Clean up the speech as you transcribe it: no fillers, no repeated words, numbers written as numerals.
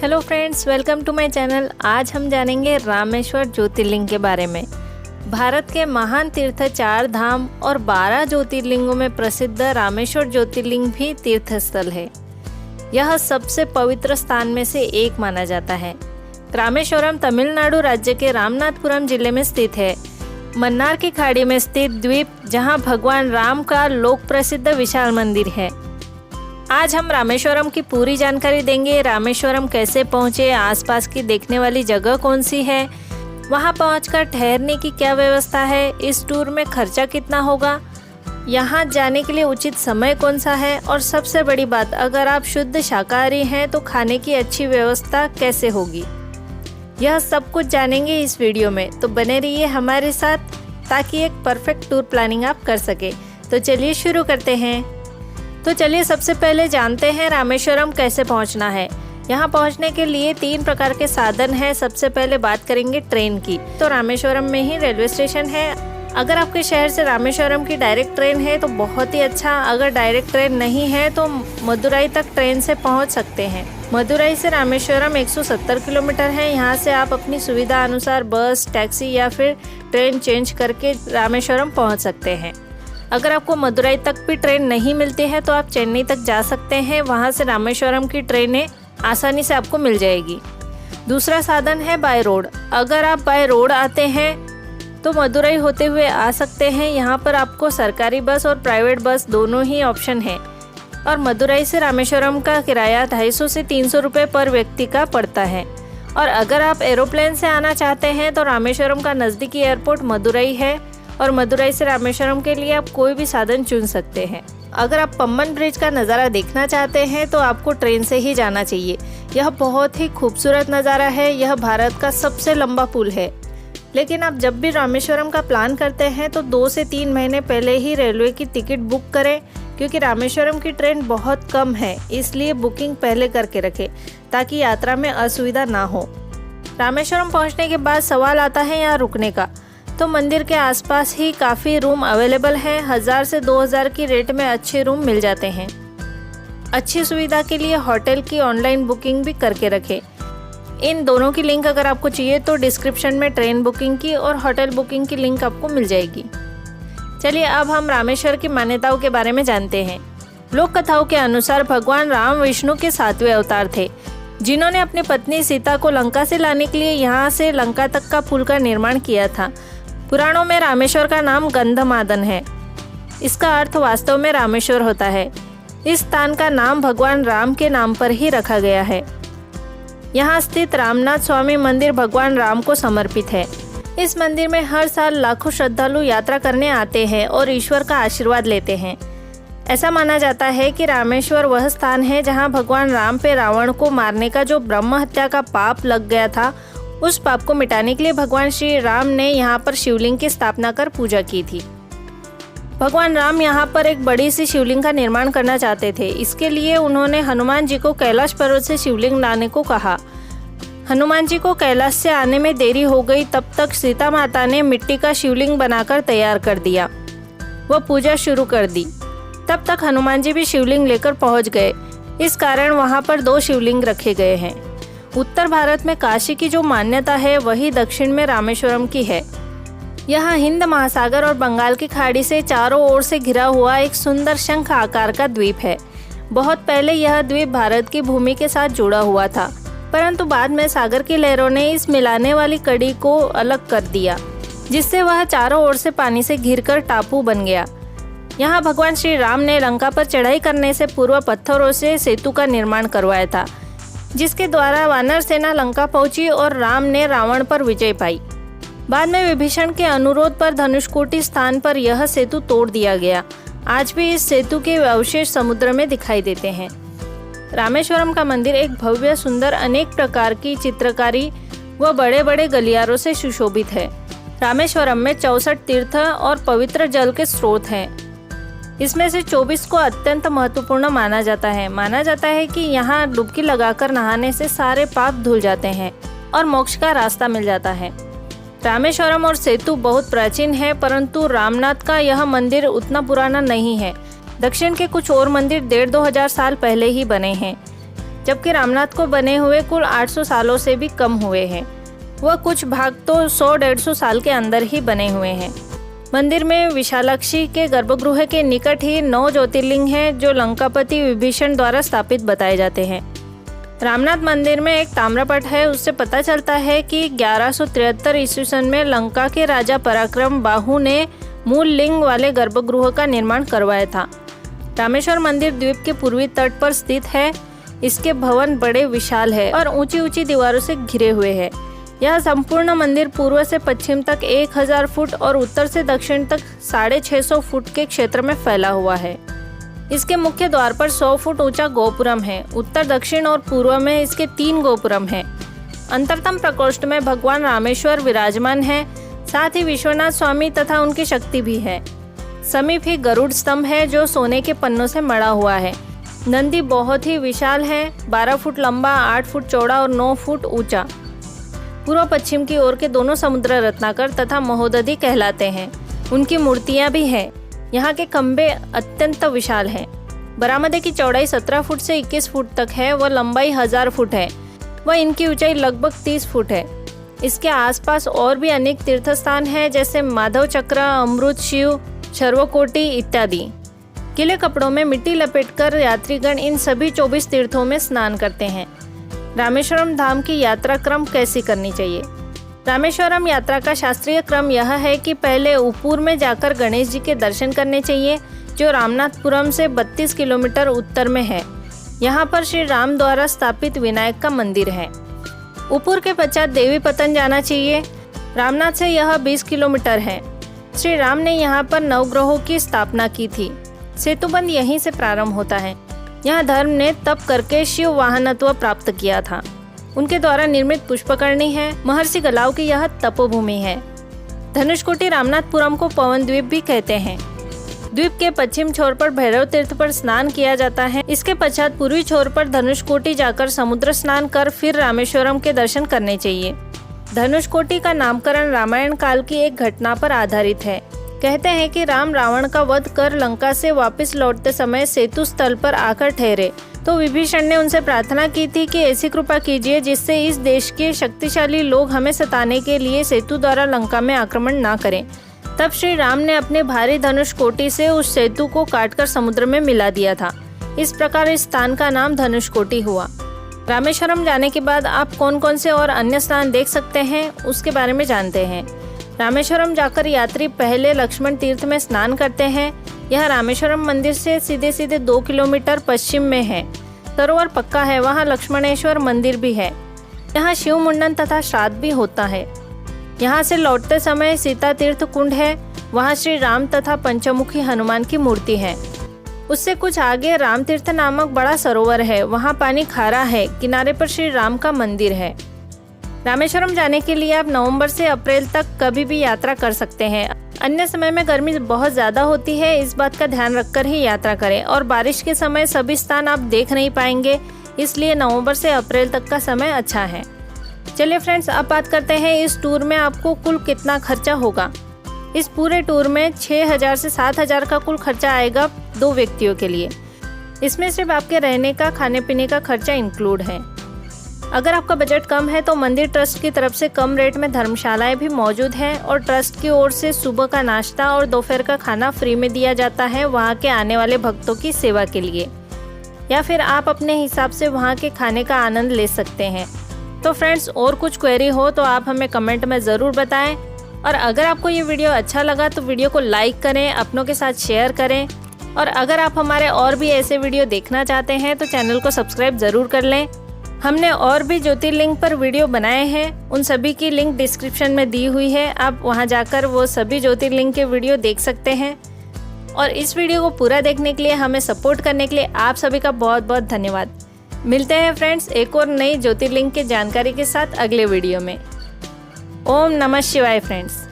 Hello friends, welcome to my channel. आज हम जानेंगे रामेश्वर ज्योतिर्लिंग के बारे में। भारत के महान तीर्थ 4 धाम और 12 ज्योतिर्लिंगों में प्रसिद्ध रामेश्वर ज्योतिर्लिंग भी तीर्थस्थल है। यह सबसे पवित्र स्थान में से एक माना जाता है। रामेश्वरम तमिलनाडु राज्य के रामनाथपुरम जिले में स्थित है। मन्नार की खाड़ी में स्थित द्वीप जहां भगवान राम का लोक प्रसिद्ध विशाल मंदिर है। आज हम रामेश्वरम की पूरी जानकारी देंगे। रामेश्वरम कैसे पहुँचे, आसपास की देखने वाली जगह कौन सी है, वहाँ पहुँचकर ठहरने की क्या व्यवस्था है, इस टूर में खर्चा कितना होगा, यहाँ जाने के लिए उचित समय कौन सा है, और सबसे बड़ी बात, अगर आप शुद्ध शाकाहारी हैं तो खाने की अच्छी व्यवस्था कैसे होगी। यह सब कुछ जानेंगे इस वीडियो में, तो बने रहिए हमारे साथ ताकि एक परफेक्ट टूर प्लानिंग आप कर सके। तो चलिए शुरू करते हैं। तो चलिए सबसे पहले जानते हैं रामेश्वरम कैसे पहुंचना है। यहाँ पहुंचने के लिए 3 प्रकार के साधन हैं। सबसे पहले बात करेंगे ट्रेन की। तो रामेश्वरम में ही रेलवे स्टेशन है। अगर आपके शहर से रामेश्वरम की डायरेक्ट ट्रेन है तो बहुत ही अच्छा। अगर डायरेक्ट ट्रेन नहीं है तो मदुराई तक ट्रेन से पहुँच सकते हैं। मदुराई से रामेश्वरम 170 किलोमीटर है। यहाँ से आप अपनी सुविधा अनुसार बस, टैक्सी या फिर ट्रेन चेंज करके रामेश्वरम पहुँच सकते हैं। अगर आपको मदुराई तक भी ट्रेन नहीं मिलती है तो आप चेन्नई तक जा सकते हैं। वहां से रामेश्वरम की ट्रेनें आसानी से आपको मिल जाएगी। दूसरा साधन है बाय रोड। अगर आप बाय रोड आते हैं तो मदुराई होते हुए आ सकते हैं। यहाँ पर आपको सरकारी बस और प्राइवेट बस दोनों ही ऑप्शन है। और मदुराई से रामेश्वरम का किराया 250 से 300 रुपये पर व्यक्ति का पड़ता है। और अगर आप एरोप्लेन से आना चाहते हैं तो रामेश्वरम का नज़दीकी एयरपोर्ट मदुराई है और मदुराई से रामेश्वरम के लिए आप कोई भी साधन चुन सकते हैं। अगर आप पम्बन ब्रिज का नज़ारा देखना चाहते हैं तो आपको ट्रेन से ही जाना चाहिए। यह बहुत ही खूबसूरत नज़ारा है। यह भारत का सबसे लंबा पुल है। लेकिन आप जब भी रामेश्वरम का प्लान करते हैं तो 2 से 3 महीने पहले ही रेलवे की टिकट बुक करें, क्योंकि रामेश्वरम की ट्रेन बहुत कम है। इसलिए बुकिंग पहले करके रखें ताकि यात्रा में असुविधा ना हो। रामेश्वरम पहुँचने के बाद सवाल आता है यहाँ रुकने का। तो मंदिर के आसपास ही काफ़ी रूम अवेलेबल हैं। 1000 से 2000 की रेट में अच्छे रूम मिल जाते हैं। अच्छी सुविधा के लिए होटल की ऑनलाइन बुकिंग भी करके रखें। इन दोनों की लिंक अगर आपको चाहिए तो डिस्क्रिप्शन में ट्रेन बुकिंग की और होटल बुकिंग की लिंक आपको मिल जाएगी। चलिए अब हम रामेश्वर की मान्यताओं के बारे में जानते हैं। लोक कथाओं के अनुसार भगवान राम विष्णु के 7वें अवतार थे, जिन्होंने अपनी पत्नी सीता को लंका से लाने के लिए यहाँ से लंका तक का पुल का निर्माण किया था। पुराणों में रामेश्वर का नाम गंधमादन है। इसका अर्थ वास्तव में रामेश्वर होता है। इस स्थान का नाम भगवान राम के नाम पर ही रखा गया है। यहाँ स्थित रामनाथ स्वामी मंदिर भगवान राम को समर्पित है। इस मंदिर में हर साल लाखों श्रद्धालु यात्रा करने आते हैं और ईश्वर का आशीर्वाद लेते हैं। ऐसा माना जाता है कि रामेश्वर वह स्थान है जहाँ भगवान राम पे रावण को मारने का जो ब्रह्म हत्या का पाप लग गया था, उस पाप को मिटाने के लिए भगवान श्री राम ने यहाँ पर शिवलिंग की स्थापना कर पूजा की थी। भगवान राम यहाँ पर एक बड़ी सी शिवलिंग का निर्माण करना चाहते थे। इसके लिए उन्होंने हनुमान जी को कैलाश पर्वत से शिवलिंग लाने को कहा। हनुमान जी को कैलाश से आने में देरी हो गई। तब तक सीता माता ने मिट्टी का शिवलिंग बनाकर तैयार कर दिया। वह पूजा शुरू कर दी। तब तक हनुमान जी भी शिवलिंग लेकर पहुँच गए। इस कारण वहाँ पर 2 शिवलिंग रखे गए हैं। उत्तर भारत में काशी की जो मान्यता है वही दक्षिण में रामेश्वरम की है। यहाँ हिंद महासागर और बंगाल की खाड़ी से चारों ओर से घिरा हुआ एक सुंदर शंख आकार का द्वीप है। बहुत पहले यह द्वीप भारत की भूमि के साथ जुड़ा हुआ था, परंतु बाद में सागर की लहरों ने इस मिलाने वाली कड़ी को अलग कर दिया, जिससे वह चारों ओर से पानी से घिरकर टापू बन गया। यहाँ भगवान श्री राम ने लंका पर चढ़ाई करने से पूर्व पत्थरों से सेतु का निर्माण करवाया था, जिसके द्वारा वानर सेना लंका पहुंची और राम ने रावण पर विजय पाई। बाद में विभीषण के अनुरोध पर धनुषकोटि स्थान पर यह सेतु तोड़ दिया गया। आज भी इस सेतु के अवशेष समुद्र में दिखाई देते हैं। रामेश्वरम का मंदिर एक भव्य सुंदर अनेक प्रकार की चित्रकारी व बड़े बड़े गलियारों से सुशोभित है। रामेश्वरम में 64 तीर्थ और पवित्र जल के स्रोत हैं। इसमें से 24 को अत्यंत महत्वपूर्ण माना जाता है। माना जाता है कि यहाँ डुबकी लगाकर नहाने से सारे पाप धुल जाते हैं और मोक्ष का रास्ता मिल जाता है। रामेश्वरम और सेतु बहुत प्राचीन है, परंतु रामनाथ का यह मंदिर उतना पुराना नहीं है। दक्षिण के कुछ और मंदिर 1500 साल पहले ही बने हैं। जबकि रामनाथ को बने हुए कुल 800 सालों से भी कम हुए हैं। वह कुछ भाग तो 100-150 साल के अंदर ही बने हुए हैं। मंदिर में विशालाक्षी के गर्भगृह के निकट ही 9 ज्योतिर्लिंग हैं जो लंकापति विभीषण द्वारा स्थापित बताए जाते हैं। रामनाथ मंदिर में एक ताम्रपट है, उससे पता चलता है कि 1173 ईस्वी सन में लंका के राजा पराक्रम बाहु ने मूल लिंग वाले गर्भगृह का निर्माण करवाया था। रामेश्वर मंदिर द्वीप के पूर्वी तट पर स्थित है। इसके भवन बड़े विशाल है और ऊंची ऊंची दीवारों से घिरे हुए हैं। यह संपूर्ण मंदिर पूर्व से पश्चिम तक 1000 फुट और उत्तर से दक्षिण तक 650 फुट के क्षेत्र में फैला हुआ है। इसके मुख्य द्वार पर 100 फुट ऊंचा गोपुरम है। उत्तर, दक्षिण और पूर्व में इसके 3 गोपुरम हैं। अंतरतम प्रकोष्ठ में भगवान रामेश्वर विराजमान है, साथ ही विश्वनाथ स्वामी तथा उनकी शक्ति भी है। समीप ही गरुड़ स्तंभ है जो सोने के पन्नों से मढ़ा हुआ है। नंदी बहुत ही विशाल है, 12 फुट लंबा, 8 फुट चौड़ा और 9 फुट ऊंचा। पूर्व पश्चिम की ओर के दोनों समुद्र रत्नाकर तथा महोदधि कहलाते हैं। उनकी मूर्तियां भी हैं। यहाँ के खंभे अत्यंत विशाल हैं। बरामदे की चौड़ाई 17 फुट से 21 फुट तक है व लंबाई 1000 फुट है व इनकी ऊंचाई लगभग 30 फुट है। इसके आसपास और भी अनेक तीर्थ स्थान हैं जैसे माधव चक्र, अमृत शिव, सर्वकोटि इत्यादि। गीले कपड़ों में मिट्टी लपेटकर यात्रीगण इन सभी 24 तीर्थों में स्नान करते हैं। रामेश्वरम धाम की यात्रा क्रम कैसी करनी चाहिए? रामेश्वरम यात्रा का शास्त्रीय क्रम यह है कि पहले उपूर में जाकर गणेश जी के दर्शन करने चाहिए, जो रामनाथपुरम से 32 किलोमीटर उत्तर में है। यहाँ पर श्री राम द्वारा स्थापित विनायक का मंदिर है। उपूर के पश्चात देवीपतन जाना चाहिए। रामनाथ से यह 20 किलोमीटर है। श्री राम ने यहाँ पर नवग्रहों की स्थापना की थी। सेतुबंध यहीं से प्रारंभ होता है। यहाँ धर्म ने तप करके शिव वाहनत्व प्राप्त किया था। उनके द्वारा निर्मित पुष्पकरणी है। महर्षि गलाव की यह तपोभूमि है। धनुषकोटि रामनाथपुरम को पवन द्वीप भी कहते हैं। द्वीप के पश्चिम छोर पर भैरव तीर्थ पर स्नान किया जाता है। इसके पश्चात पूर्वी छोर पर धनुषकोटि जाकर समुद्र स्नान कर फिर रामेश्वरम के दर्शन करने चाहिए। धनुषकोटि का नामकरण रामायण काल की एक घटना पर आधारित है। कहते हैं कि राम रावण का वध कर लंका से वापस लौटते समय सेतु स्थल पर आकर ठहरे तो विभीषण ने उनसे प्रार्थना की थी कि ऐसी कृपा कीजिए जिससे इस देश के शक्तिशाली लोग हमें सताने के लिए सेतु द्वारा लंका में आक्रमण ना करें। तब श्री राम ने अपने भारी धनुष कोटि से उस सेतु को काटकर समुद्र में मिला दिया था। इस प्रकार इस स्थान का नाम धनुषकोटि हुआ। रामेश्वरम जाने के बाद आप कौन कौन से और अन्य स्थान देख सकते हैं उसके बारे में जानते हैं। रामेश्वरम जाकर यात्री पहले लक्ष्मण तीर्थ में स्नान करते हैं। यह रामेश्वरम मंदिर से सीधे सीधे 2 किलोमीटर पश्चिम में है। सरोवर पक्का है, वहाँ लक्ष्मणेश्वर मंदिर भी है। यहाँ शिव मुंडन तथा श्राद्ध भी होता है। यहाँ से लौटते समय सीता तीर्थ कुंड है, वहाँ श्री राम तथा पंचमुखी हनुमान की मूर्ति है। उससे कुछ आगे राम तीर्थ नामक बड़ा सरोवर है, वहाँ पानी खारा है, किनारे पर श्री राम का मंदिर है। रामेश्वरम जाने के लिए आप नवंबर से अप्रैल तक कभी भी यात्रा कर सकते हैं। अन्य समय में गर्मी बहुत ज़्यादा होती है, इस बात का ध्यान रखकर ही यात्रा करें। और बारिश के समय सभी स्थान आप देख नहीं पाएंगे, इसलिए नवंबर से अप्रैल तक का समय अच्छा है। चलिए फ्रेंड्स, अब बात करते हैं इस टूर में आपको कुल कितना खर्चा होगा। इस पूरे टूर में 6000 से 7000 का कुल खर्चा आएगा 2 व्यक्तियों के लिए। इसमें सिर्फ आपके रहने का, खाने पीने का खर्चा इंक्लूड है। अगर आपका बजट कम है तो मंदिर ट्रस्ट की तरफ से कम रेट में धर्मशालाएं भी मौजूद हैं और ट्रस्ट की ओर से सुबह का नाश्ता और दोपहर का खाना फ्री में दिया जाता है वहां के आने वाले भक्तों की सेवा के लिए, या फिर आप अपने हिसाब से वहां के खाने का आनंद ले सकते हैं। तो फ्रेंड्स, और कुछ क्वेरी हो तो आप हमें कमेंट में ज़रूर बताएं। और अगर आपको ये वीडियो अच्छा लगा तो वीडियो को लाइक करें, अपनों के साथ शेयर करें। और अगर आप हमारे और भी ऐसे वीडियो देखना चाहते हैं तो चैनल को सब्सक्राइब ज़रूर कर लें। हमने और भी ज्योतिर्लिंग पर वीडियो बनाए हैं, उन सभी की लिंक डिस्क्रिप्शन में दी हुई है। आप वहां जाकर वो सभी ज्योतिर्लिंग के वीडियो देख सकते हैं। और इस वीडियो को पूरा देखने के लिए, हमें सपोर्ट करने के लिए आप सभी का बहुत बहुत धन्यवाद। मिलते हैं फ्रेंड्स एक और नई ज्योतिर्लिंग की जानकारी के साथ अगले वीडियो में। ओम नमः शिवाय फ्रेंड्स।